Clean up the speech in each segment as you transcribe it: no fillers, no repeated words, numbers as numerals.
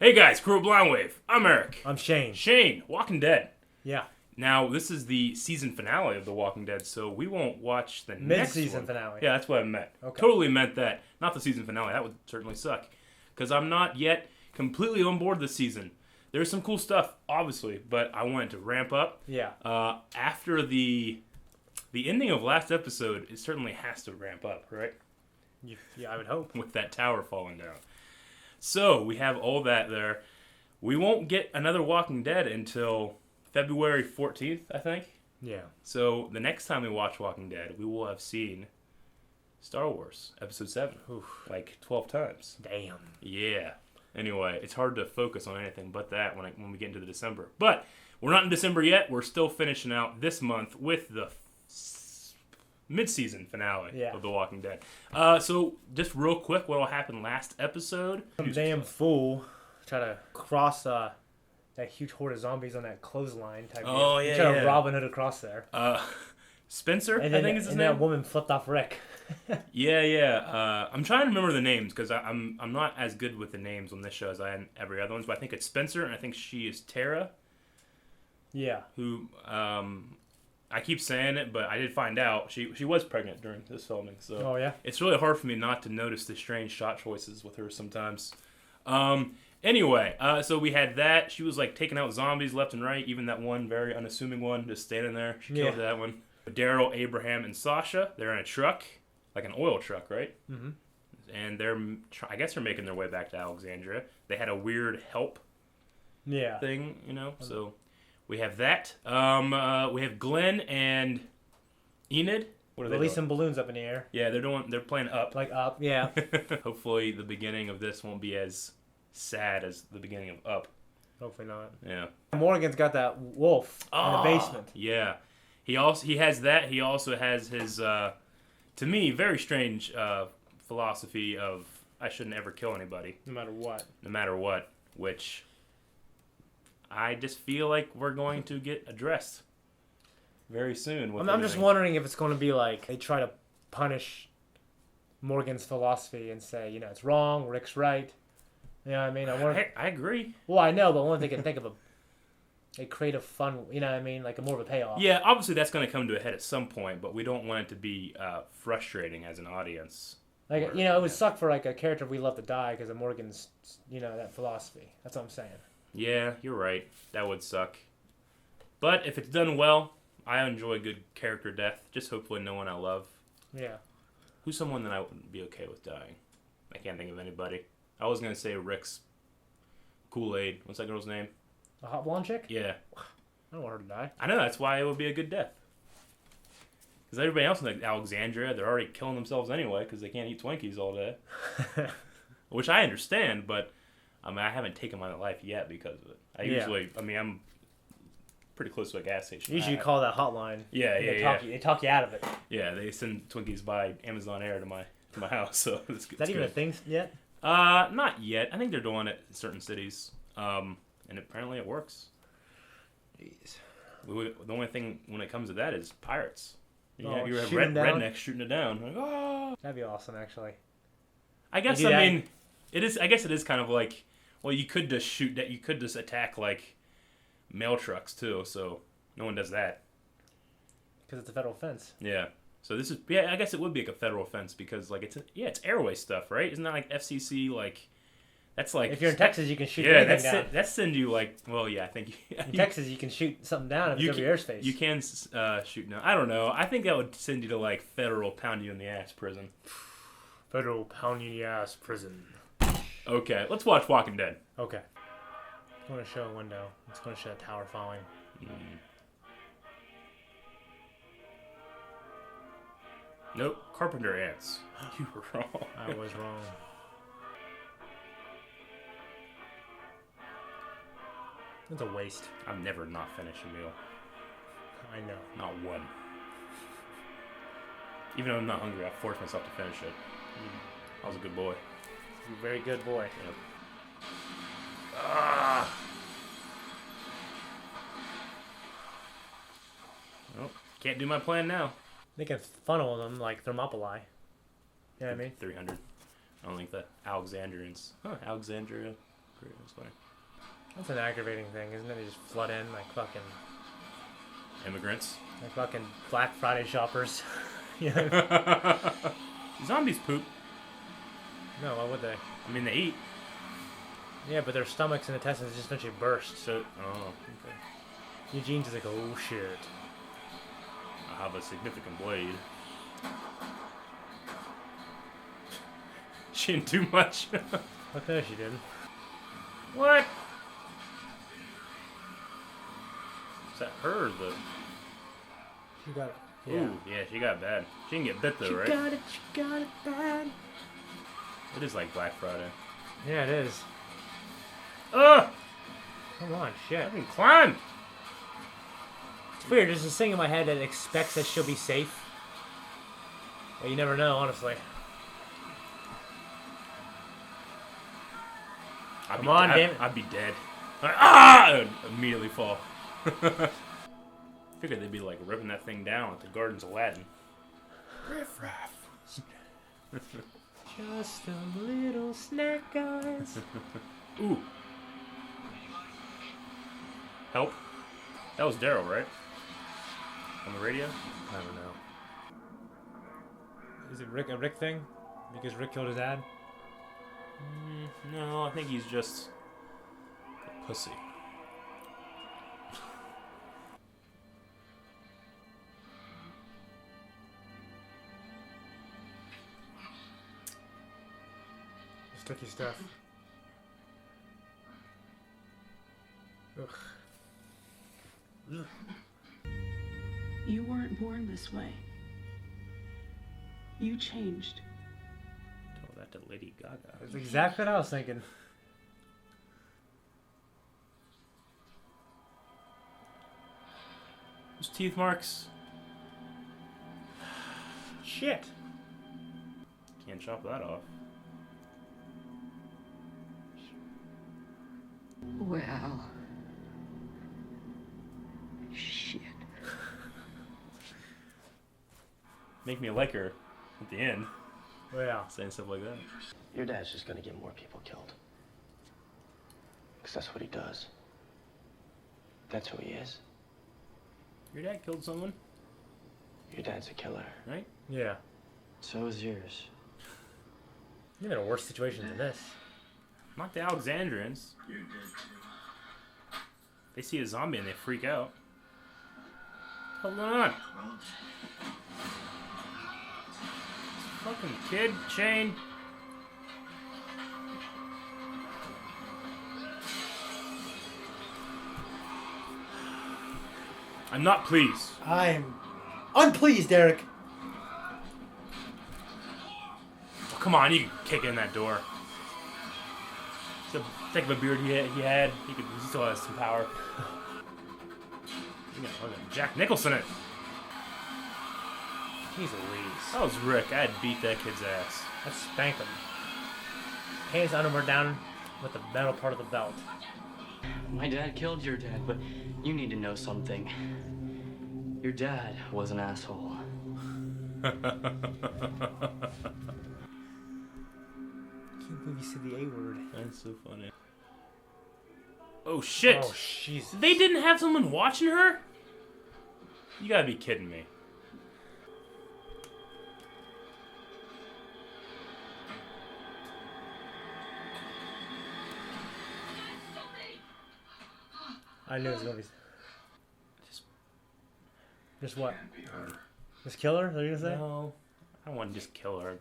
Hey guys, Crew of Blind Wave. I'm Eric. I'm Shane. Shane, Walking Dead. Yeah. Now, this is the season finale of The Walking Dead, so we won't watch the next Mid-season one. finale. Yeah, that's what I meant. Okay. Totally meant that. Not the season finale. That would certainly suck. Because I'm not yet completely on board this season. There's some cool stuff, obviously, but I wanted to ramp up. Yeah. After the ending of last episode, it certainly has to ramp up, right? Yeah, I would hope. With that tower falling down. So, we have all that there. We won't get another Walking Dead until February 14th, I think. Yeah. So, the next time we watch Walking Dead, we will have seen Star Wars Episode 7. Oof. Like 12 times. Damn. Yeah. Anyway, it's hard to focus on anything but that when we get into the December. But, we're not in December yet. We're still finishing out this month with the mid-season finale of The Walking Dead. So, just real quick, what will happen last episode? Some damn fool try to cross that huge horde of zombies on that clothesline type Oh, deal. yeah, Try yeah. to Robin Hood across there. Spencer, And I then, think is his and name. that woman flipped off Rick. Yeah. I'm trying to remember the names because I'm not as good with the names on this show as I am every other ones. But I think it's Spencer, and I think she is Tara. Yeah. Who I keep saying it, but I did find out she was pregnant during this filming. So Oh, yeah? it's really hard for me not to notice the strange shot choices with her sometimes. Anyway, so we had that. She was like taking out zombies left and right. Even that one very unassuming one just standing there. She killed that one. Daryl, Abraham, and Sasha. They're in a truck, like an oil truck, right? Mm-hmm. And I guess they're making their way back to Alexandria. They had a weird help thing, So we have that. We have Glenn and Enid. What are they Releasing doing? balloons up in the air. Yeah, they're playing Up. Like up, yeah. Hopefully the beginning of this won't be as sad as the beginning of Up. Hopefully not. Yeah. Morgan's got that wolf in the basement. Yeah. He has that. He also has his, to me, very strange philosophy of I shouldn't ever kill anybody. No matter what. Which I just feel like we're going to get addressed very soon. I'm just wondering if it's going to be like they try to punish Morgan's philosophy and say, it's wrong, Rick's right. You know what I mean? I agree. Well, I know, but I wonder if they can think of a creative fun, you know what I mean? Like more of a payoff. Yeah, obviously that's going to come to a head at some point, but we don't want it to be frustrating as an audience. Like, it would suck for like a character we love to die because of Morgan's, that philosophy. That's what I'm saying. Yeah, you're right. That would suck. But if it's done well, I enjoy good character death. Just hopefully no one I love. Yeah. Who's someone that I wouldn't be okay with dying? I can't think of anybody. I was going to say Rick's Kool-Aid. What's that girl's name? A hot blonde chick? Yeah. I don't want her to die. I know, that's why it would be a good death. Because everybody else in like Alexandria, they're already killing themselves anyway because they can't eat Twinkies all day. Which I understand, but I haven't taken my life yet because of it. I'm pretty close to a gas station. Usually you call that hotline. Yeah. They talk you out of it. Yeah, they send Twinkies by Amazon Air to my house. So it's Is that even a thing yet? Not yet. I think they're doing it in certain cities. And apparently it works. Jeez. The only thing when it comes to that is pirates. You have rednecks shooting it down. Like, oh. That'd be awesome, actually. I guess it is. I guess it is kind of like, well, you could just shoot that. You could just attack like mail trucks too. So no one does that. Because it's a federal offense. Yeah. So this is I guess it would be like a federal offense because like it's airway stuff, right? Isn't that like FCC like? That's like if you're in Texas, you can shoot anything down. That send you like I think in Texas you can shoot something down if it's over your airspace. You can shoot down. I don't know. I think that would send you to like federal pound you in the ass prison. Federal pound you in the ass prison. Okay, let's watch Walking Dead. Okay. It's going to show a window. It's going to show a tower falling. Nope, carpenter ants. You were wrong. I was wrong. It's a waste. I've never not finished a meal. I know. Not one. Even though I'm not hungry, I forced myself to finish it. I was a good boy. You're a very good boy. Yep. Well, can't do my plan now. They can funnel them like Thermopylae. You know what I mean? 300. I don't think that Alexandrians. Alexandria. great. That's funny. That's an aggravating thing, isn't it? They just flood in like fucking Immigrants. Black Friday shoppers. Yeah. Zombies poop. No, why would they? I mean, they eat. Yeah, but their stomachs and intestines just eventually burst. So, oh, okay. Eugene's just like, oh shit. I have a significant blade. She didn't do much. What the hell she did? What? Is that her or the... She got it. Yeah. Ooh, yeah, she got bad. She didn't get bit though, right? She got it bad. It is like Black Friday. Yeah, it is. Ugh! Come on, shit. I can climb! It's weird, there's this thing in my head that expects that she'll be safe. But you never know, honestly. Come on, damn it. I'd be dead. Like, ah! I'd immediately fall. Figured they'd be like ripping that thing down at the Gardens of Aladdin. Riff raff. Just a little snack, guys. Ooh. Help. That was Daryl, right? On the radio? I don't know. Is it a Rick thing? Because Rick killed his dad? No, I think he's just a pussy. Sticky stuff. Ugh. Ugh. You weren't born this way. You changed. Tell that to Lady Gaga. That's exactly what I was thinking. Those teeth marks. Shit. Can't chop that off. Well. Shit. Make me like her at the end. Well. Saying stuff like that. Your dad's just gonna get more people killed. Because that's what he does. That's who he is. Your dad killed someone, Your dad's a killer. right? Yeah. So is yours. You're in a worse situation than this. Not the Alexandrians. They see a zombie and they freak out. Hold on. Fucking kid, Shane. I'm not pleased. I'm unpleased, Eric. Oh, come on, you can kick in that door. The thick of a beard he had, he still has some power. You got fucking Jack Nicholson in it. Jeez Louise. That was Rick. I'd beat that kid's ass. Let's spank him. Pants underwear down with the metal part of the belt. My dad killed your dad, but you need to know something. Your dad was an asshole. Can't believe you said the A word. That's so funny. Oh shit! Oh, Jesus. They didn't have someone watching her? You gotta be kidding me. I knew it was gonna be. Just what? Just kill her? Are you gonna say? No, I don't want to just kill her.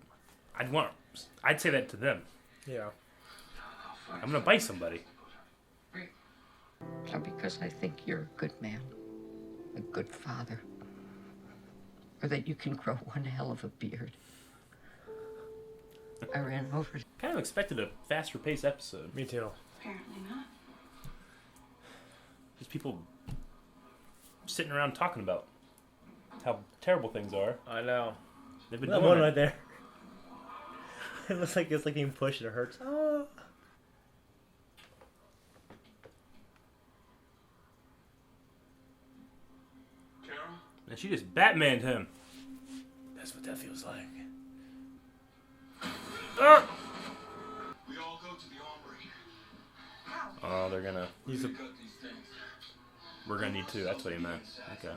I'd say that to them. Yeah. I'm gonna bite somebody. So because I think you're a good man, a good father, or that you can grow one hell of a beard, I ran over. Kind of expected a faster paced episode. Me too. Apparently not. Just people sitting around talking about how terrible things are. I know. They've been That doing one it. right there. It looks like it's like being pushed and it hurts. Oh. And she just Batmaned him. That's what that feels like. We all go to the armory. Oh, they're gonna. He's a, We're gonna need two. That's what he meant. Okay.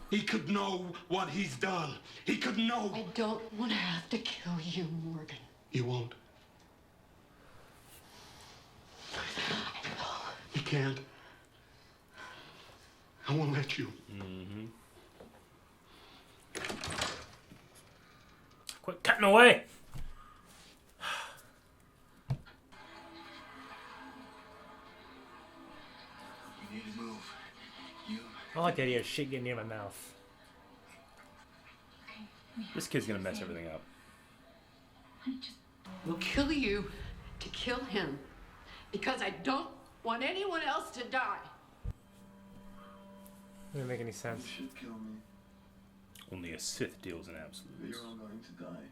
He could know what he's done. He could know. I don't want to have to kill you, Morgan. You won't. You can't. I won't let you. Quit cutting away. You need to move. You. I like the idea of shit getting near my mouth. This kid's gonna mess everything up. We'll kill you to kill him. Because I don't want anyone else to die. Doesn't make any sense. You should kill me. Only a Sith deals in absolutes. You're all going to die.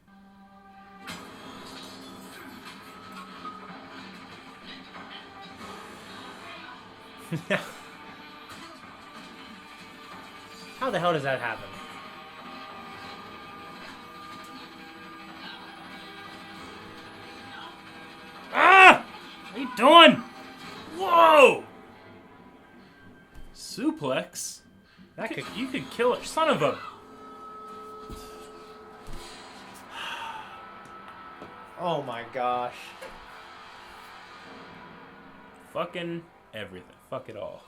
How the hell does that happen? Ah! What are you doing? Whoa! Suplex? That could. You could kill it, son of a. Oh my gosh. Fucking everything. Fuck it all.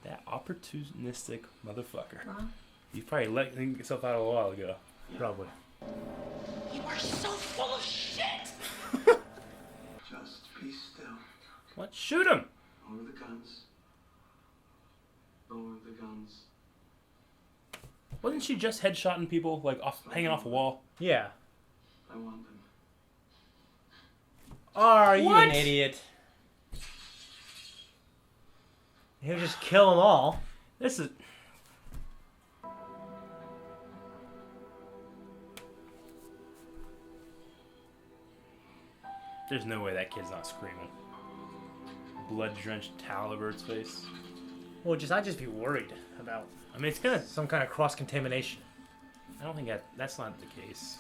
That opportunistic motherfucker. He probably let himself out a while ago. Probably. You are so full of shit. Just be still. What? Shoot him! Lower the guns. Lower the guns. Wasn't she just headshotting people, like hanging off a wall? Yeah. I want them. Are you What? an idiot? He'll just kill them all. This is. There's no way that kid's not screaming. Blood-drenched towel over its face. Well, I'd just be worried about I mean, it's gonna. some kind of cross-contamination. I don't think that's not the case.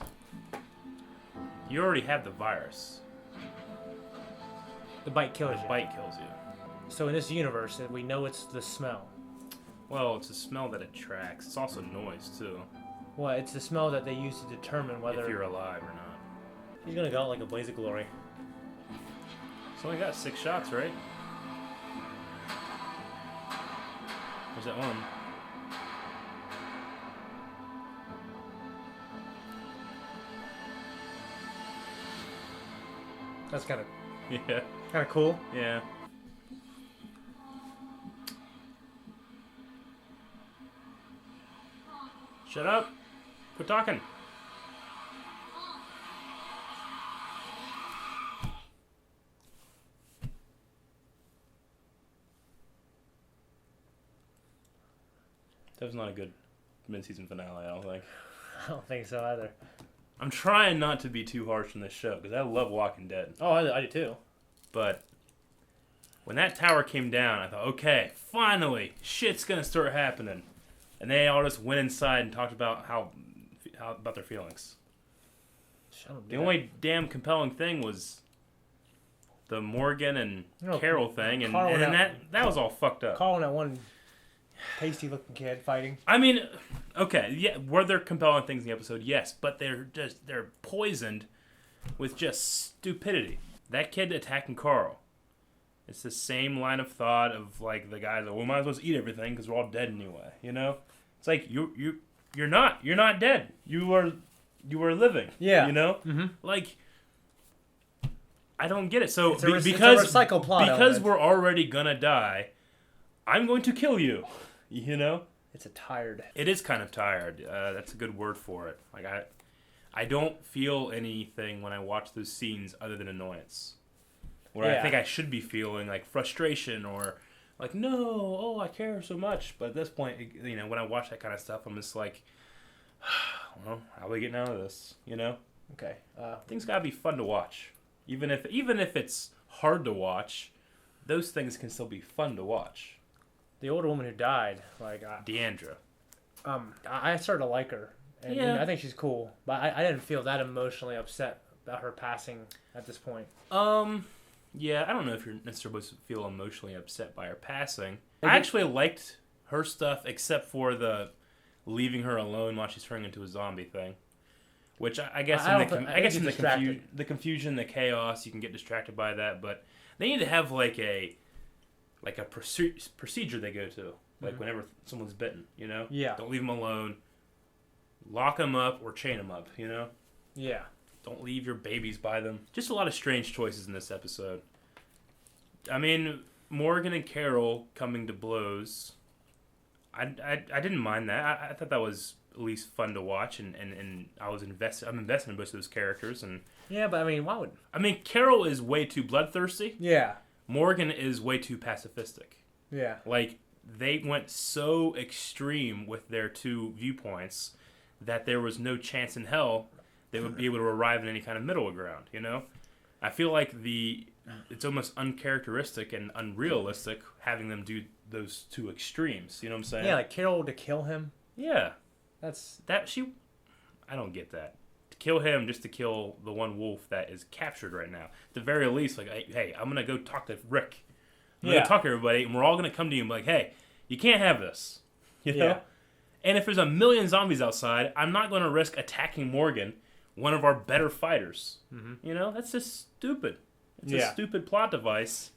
You already have the virus. The bite kills The you. bite kills you. So in this universe, we know it's the smell. Well, it's a smell that attracts. It's also noise too. Well, it's the smell that they use to determine whether If you're alive or not. he's gonna go out like a blaze of glory. It's only got 6 shots, right? Where's that one? That's kind of Yeah. cool. Yeah. Shut up. Quit talking. That was not a good mid-season finale, I don't think. I don't think so either. I'm trying not to be too harsh on this show, because I love Walking Dead. Oh, I do too. But when that tower came down, I thought, okay, finally, shit's gonna start happening. And they all just went inside and talked about how about their feelings. The only damn compelling thing was the Morgan and No, Carol thing, and Carl and that was all fucked up. Calling that one pasty-looking kid fighting. I mean, okay, yeah, were there compelling things in the episode? Yes, but they're poisoned with just stupidity. That kid attacking Carl. It's the same line of thought of like the guys that we might as well just eat everything because we're all dead anyway. You know, it's like you're not dead. You are living. Yeah. You know, Mm-hmm. like I don't get it. So It's a it's a because recycle plot because element. we're already gonna die, I'm going to kill you. You know. It's a tired. It is kind of tired. That's a good word for it. Like I don't feel anything when I watch those scenes other than annoyance. Where I Yeah. think I should be feeling like frustration or like I care so much. But at this point, you know, when I watch that kind of stuff, I'm just like, well, how are we getting out of this? You know, Okay. things gotta be fun to watch. Even if it's hard to watch, those things can still be fun to watch. The older woman who died, like, Deandra. I started to like her And Yeah. I think she's cool, but I didn't feel that emotionally upset about her passing at this point. Yeah, I don't know if you're necessarily supposed to feel emotionally upset by her passing. Maybe- I actually liked her stuff, except for the leaving her alone while she's turning into a zombie thing. Which I guess I in don't the thi- I I guess think in you're distracted. the confusion, the chaos, you can get distracted by that. But they need to have like a procedure they go to, like whenever someone's bitten. You know, Yeah. don't leave them alone. Lock them up or chain them up. You know. Yeah. Don't leave your babies by them. Just a lot of strange choices in this episode. I mean, Morgan and Carol coming to blows. I didn't mind that. I thought that was at least fun to watch, and I was invested. I'm invested in both of those characters, and Yeah, but I mean, why would? I mean, Carol is way too bloodthirsty. Yeah. Morgan is way too pacifistic. Yeah. Like, they went so extreme with their two viewpoints that there was no chance in hell they would be able to arrive in any kind of middle ground, you know? I feel like it's almost uncharacteristic and unrealistic having them do those two extremes, you know what I'm saying? Yeah, like Carol to kill him. Yeah. That's I don't get that. To kill him just to kill the one wolf that is captured right now. At the very least, like, hey, I'm going to go talk to Rick. I'm going Yeah. to talk to everybody, and we're all going to come to you and be like, hey, you can't have this. You know? Yeah. And if there's a million zombies outside, I'm not going to risk attacking Morgan, one of our better fighters. You know? That's just stupid. It's a Yeah. stupid plot device.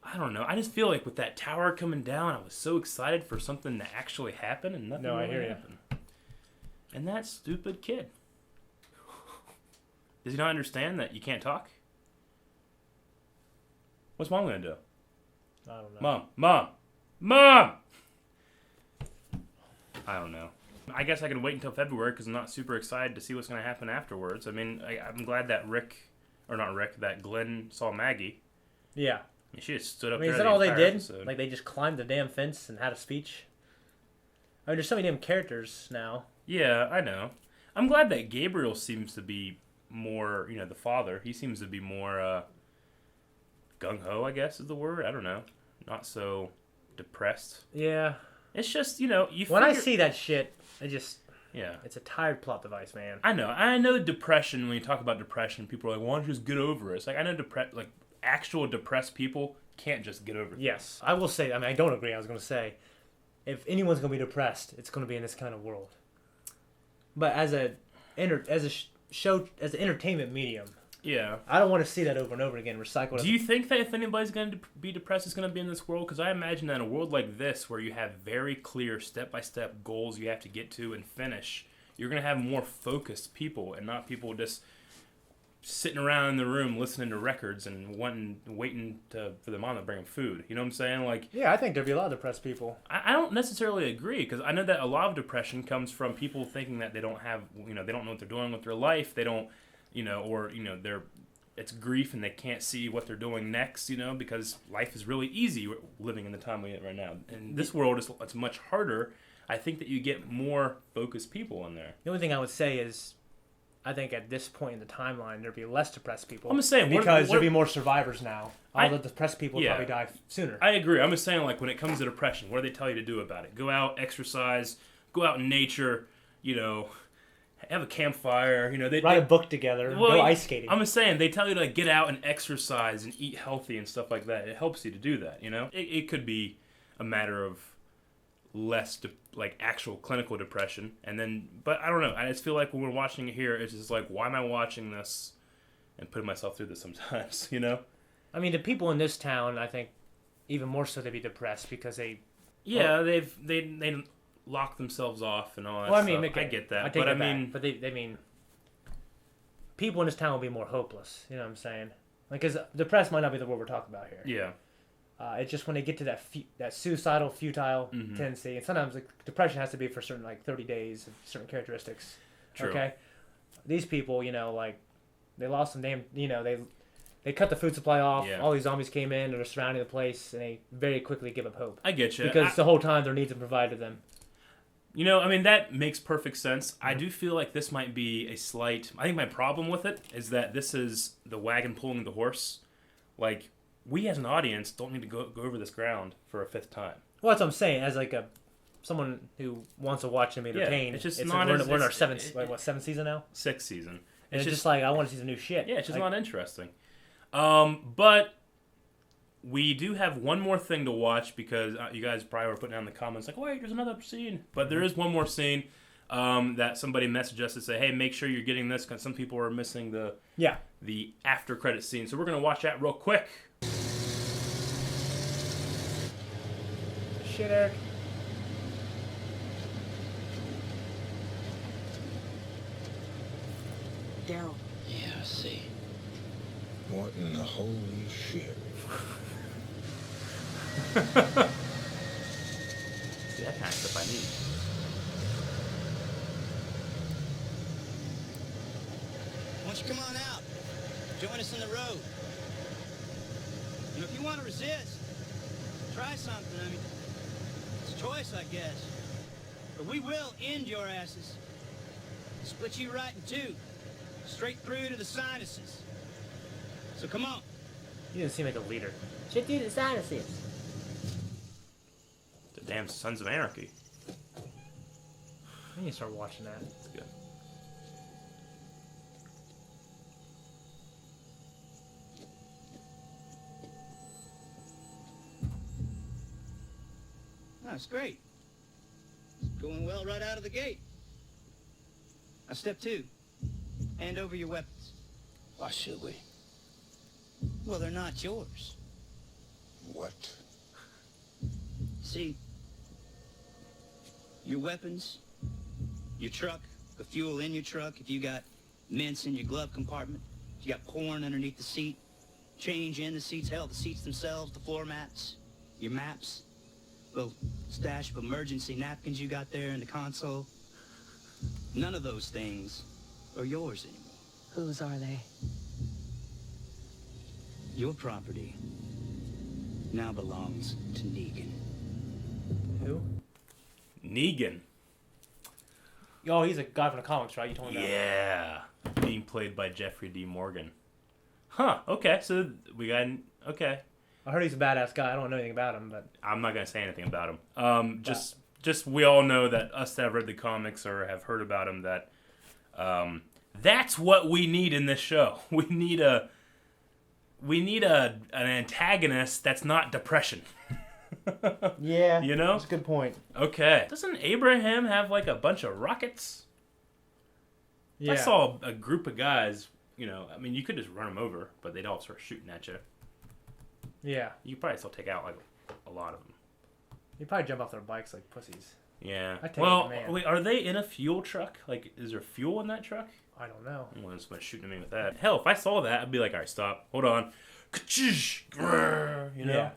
I don't know. I just feel like with that tower coming down, I was so excited for something to actually happen, and nothing No, I really hear ya. happened. And that stupid kid. Does he not understand that you can't talk? What's mom gonna do? I don't know. Mom! I don't know. I guess I can wait until February because I'm not super excited to see what's gonna happen afterwards. I mean, I'm glad that that Glenn saw Maggie. Yeah. I mean, she just stood I up mean, there is that the all they entire did? episode. Like they just climbed the damn fence and had a speech? I mean, there's so many damn characters now. Yeah, I know. I'm glad that Gabriel seems to be more, the father. He seems to be more gung-ho, I guess is the word. I don't know. Not so depressed. Yeah. It's just, you When I figure- see that shit, Yeah. it's a tired plot device, man. I know depression, when you talk about depression, people are like, why don't you just get over it? It's like, I know actual depressed people can't just get over it. Yes. I will say, I mean, I don't agree. I was going to say, if anyone's going to be depressed, it's going to be in this kind of world. But as an entertainment medium, Yeah. I don't want to see that over and over again recycled. Do you think that if anybody's going to be depressed, it's going to be in this world? Because I imagine that in a world like this, where you have very clear step-by-step goals you have to get to and finish, you're going to have more focused people and not people just sitting around in the room listening to records and waiting for the mom to bring them food. You know what I'm saying? Like, Yeah, I think there'd be a lot of depressed people. I don't necessarily agree, because I know that a lot of depression comes from people thinking that they don't have, they don't know what they're doing with their life. They don't, it's grief and they can't see what they're doing next, because life is really easy living in the time we have right now. In this world, it's much harder. I think that you get more focused people in there. The only thing I would say is, I think at this point in the timeline, there'd be less depressed people. I'm just saying, because there'd be more survivors now. All I- the depressed people would Yeah. probably die sooner. I agree. I'm just saying, like, when it comes to depression, what do they tell you to do about it? Go out, exercise, go out in nature, have a campfire, Write a book together, go ice skating. I'm just saying, they tell you to like, get out and exercise and eat healthy and stuff like that. It helps you to do that, It could be a matter of less, actual clinical depression. But I don't know. I just feel like when we're watching it here, it's just like, why am I watching this and putting myself through this sometimes, I mean, the people in this town, I think, even more so, they'd be depressed because they... Yeah, they lock themselves off and all that Well, I mean, stuff. I get that. take But I it back. mean... But they mean... People in this town will be more hopeless, you know what I'm saying? Because depressed might not be the word we're talking about here. Yeah. It's just when they get to that suicidal, futile Mm-hmm. tendency, and sometimes depression has to be for certain 30 days of certain characteristics. True. Okay, these people, they lost some damn, they cut the food supply off. Yeah. All these zombies came in, and they're surrounding the place, and they very quickly give up hope I get you. because the whole time their needs are provided to them. I mean, that makes perfect sense. Mm-hmm. I do feel like this might be a slight... I think my problem with it is that this is the wagon pulling the horse. Like, we as an audience don't need to go over this ground for a fifth time. Well, that's what I'm saying. As a someone who wants to watch him entertain. it's just we're not in as- our it's- seventh, it- like, what, seventh season now? Sixth season. And it's just like, I want to see some new shit. Yeah, it's just Like, not interesting. But we do have one more thing to watch because you guys probably were putting down in the comments like, wait, there's another scene. But there is one more scene that somebody messaged us to say, hey, make sure you're getting this because some people are missing the after credit scene. So we're going to watch that real quick. Shit, Eric. Daryl. Yeah, I see. What in the holy shit? See, that kind of stuff I need. Why don't you come on out? Join us on the road. You know, if you want to resist, try something. I mean, it's a choice, I guess. But we will end your asses. Split you right in two. Straight through to the sinuses. So come on. You didn't seem like a leader. Should do the sinuses. The damn Sons of Anarchy. I need to start watching that. It's good. That's great. It's going well right out of the gate. Now, step two. Hand over your weapons. Why should we? Well, they're not yours. What? See, your weapons, your truck, the fuel in your truck, if you got mints in your glove compartment, if you got porn underneath the seat, change in the seats, hell, the seats themselves, the floor mats, your maps, little stash of emergency napkins you got there in the console. None of those things are yours anymore. Whose are they? Your property now belongs to Negan. Who? Negan. Oh, he's a guy from the comics, right? You told me that. Yeah. Being played by Jeffrey D. Morgan. Huh. Okay. So we got... Okay. I heard he's a badass guy. I don't know anything about him, but I'm not going to say anything about him. Just we all know that us that have read the comics or have heard about him that that's what we need in this show. We need an antagonist that's not depression. yeah, You know? that's a good point. Okay. Doesn't Abraham have like a bunch of rockets? Yeah, I saw a group of guys, you know, I mean, you could just run them over, but they'd all start shooting at you. Yeah, You could probably still take out like a lot of them. you probably jump off their bikes like pussies. Yeah. I take Well, it, man. wait, are they in a fuel truck? Like, is there fuel in that truck? I don't know. Well, there's somebody shooting at me with that. Hell, if I saw that, I'd be like, all right, stop. Hold on. You know? Yeah.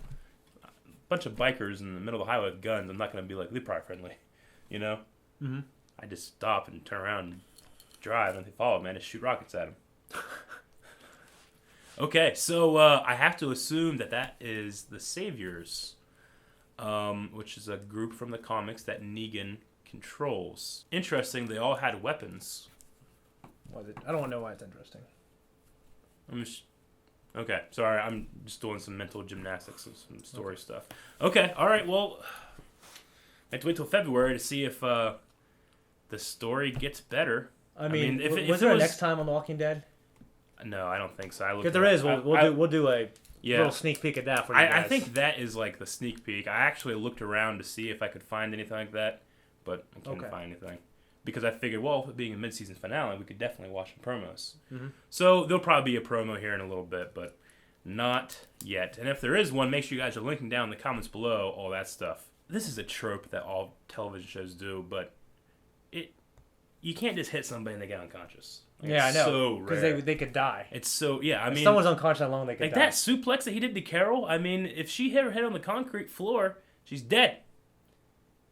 A bunch of bikers in the middle of the highway with guns. I'm not going to be like, they're probably friendly. You know? Mm-hmm. I just stop and turn around and drive. And if they follow me, I just shoot rockets at them. Okay, so I have to assume that is the Saviors, which is a group from the comics that Negan controls. Interesting, they all had weapons. Was it? I don't know why it's interesting. Okay, sorry, I'm just doing some mental gymnastics of some story stuff. Okay, all right, well, I have to wait till February to see if the story gets better. I mean, if was it there a was- next time on The Walking Dead? No, I don't think so. I looked If there it is, up. we'll do a Yeah. little sneak peek at that for you guys. I think that is like the sneak peek. I actually looked around to see if I could find anything like that, but I couldn't Okay. find anything. Because I figured, well, with it being a mid-season finale, we could definitely watch some promos. Mhm. So there'll probably be a promo here in a little bit, but not yet. And if there is one, make sure you guys are linking down in the comments below, all that stuff. This is a trope that all television shows do, but you can't just hit somebody and they get unconscious. Like, Yeah, I it's know. so Because rare. they could die. It's so, yeah, I If mean... someone's unconscious that long, they could Like die. that suplex that he did to Carol, I mean, if she hit her head on the concrete floor, she's dead.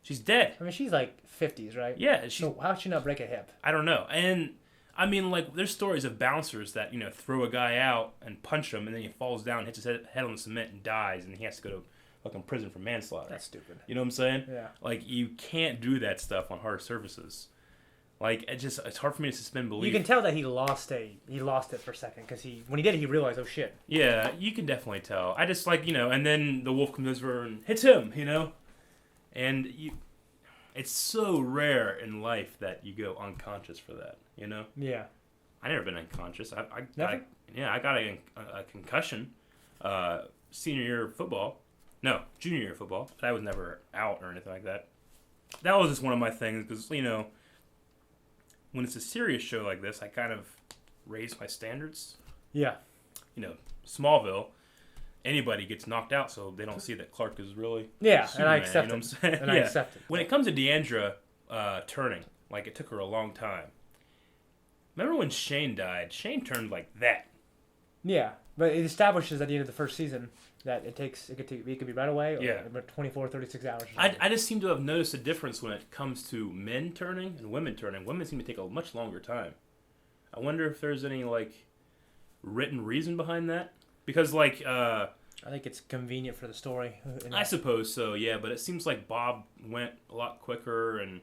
She's dead. I mean, she's like 50s, right? Yeah, So how'd she not break a hip? I don't know. And I mean, like, there's stories of bouncers that, you know, throw a guy out and punch him, and then he falls down, hits his head on the cement, and dies, and he has to go to fucking prison for manslaughter. That's stupid. You know what I'm saying? Yeah. Like, you can't do that stuff on hard surfaces. Like, it's hard for me to suspend belief. You can tell that he lost it for a second because when he did it, he realized, oh shit. Yeah, you can definitely tell. I just, like, you know, and then the wolf comes over and hits him, you know? And it's so rare in life that you go unconscious for that, you know? Yeah. I never been unconscious. I Never? I got a concussion senior year of football. No, junior year of football. But I was never out or anything like that. That was just one of my things because, you know, when it's a serious show like this, I kind of raise my standards. Yeah. You know, Smallville, anybody gets knocked out, so they don't see that Clark is really Yeah, Superman, and I accept you know it. what I'm saying? And I accept it. When it comes to Deandra turning, like it took her a long time. Remember when Shane died? Shane turned like that. Yeah, but it establishes at the end of the first season that it could be right away or Yeah. 24, 36 hours. or I something. just seem to have noticed a difference when it comes to men turning and women turning. Women seem to take a much longer time. I wonder if there's any like written reason behind that. Because like I think it's convenient for the story. I suppose so, yeah. But it seems like Bob went a lot quicker and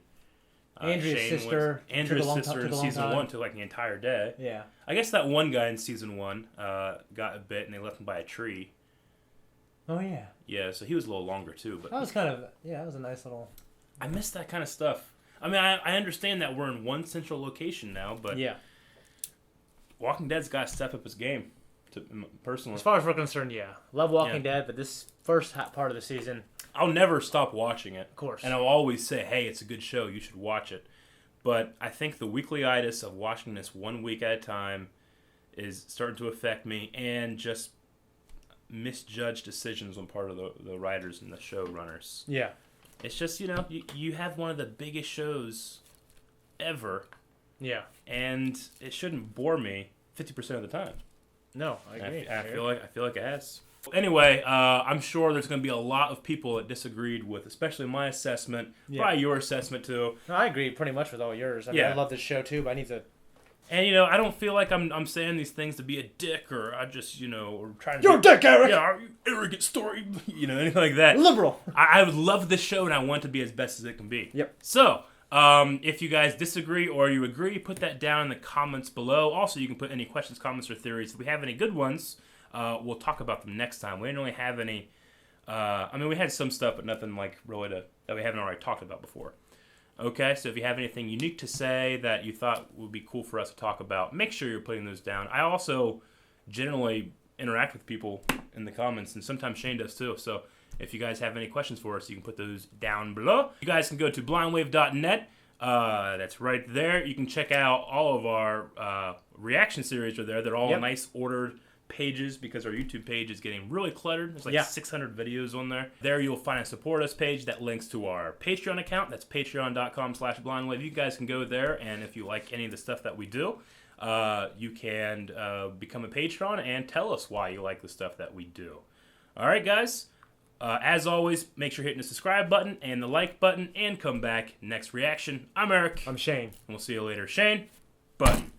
Andrea's Shane sister took Andrea's a long sister took in a long season time. 1 took like the entire day. Yeah. I guess that one guy in season 1 got a bit and they left him by a tree. Oh yeah. Yeah, so he was a little longer too. But That was kind of that was a nice little. I miss that kind of stuff. I mean, I understand that we're in one central location now, but Yeah. Walking Dead's got to step up his game. Personally, As far as we're concerned, yeah, love Walking Yeah. Dead, but this first part of the season, I'll never stop watching it. of course. And I'll always say, hey, it's a good show. You should watch it. But I think the weekly-itis of watching this 1 week at a time is starting to affect me, and just misjudged decisions on part of the writers and the showrunners. Yeah. It's just, you know, you have one of the biggest shows ever, Yeah. and it shouldn't bore me 50% of the time. No, I agree. I feel like it has. Anyway, I'm sure there's going to be a lot of people that disagreed with, especially my assessment, probably your assessment too. No, I agree pretty much with all yours. I mean, Yeah. I love this show too, but I need to. And you know, I don't feel like I'm saying these things to be a dick, or I just, you know, or trying to. You're a dick, Eric! Yeah, are you arrogant story? You know, anything like that. Liberal. I would love this show, and I want it to be as best as it can be. Yep. So, if you guys disagree or you agree, put that down in the comments below. Also, you can put any questions, comments, or theories. If we have any good ones, we'll talk about them next time. We didn't really have any. I mean, we had some stuff, but nothing like really that we haven't already talked about before. Okay, so if you have anything unique to say that you thought would be cool for us to talk about, make sure you're putting those down. I also generally interact with people in the comments, and sometimes Shane does too. So if you guys have any questions for us, you can put those down below. You guys can go to blindwave.net. That's right there. You can check out all of our reaction series are there. They're all nice ordered pages because our YouTube page is getting really cluttered. There's like 600 videos on there. There you'll find a support us page that links to our Patreon account. That's patreon.com/blindwave. You guys can go there, and if you like any of the stuff that we do, you can become a patron and tell us why you like the stuff that we do. All right, guys. As always, make sure you're hitting the subscribe button and the like button, and come back next reaction. I'm Eric. I'm Shane. And we'll see you later. Shane, button.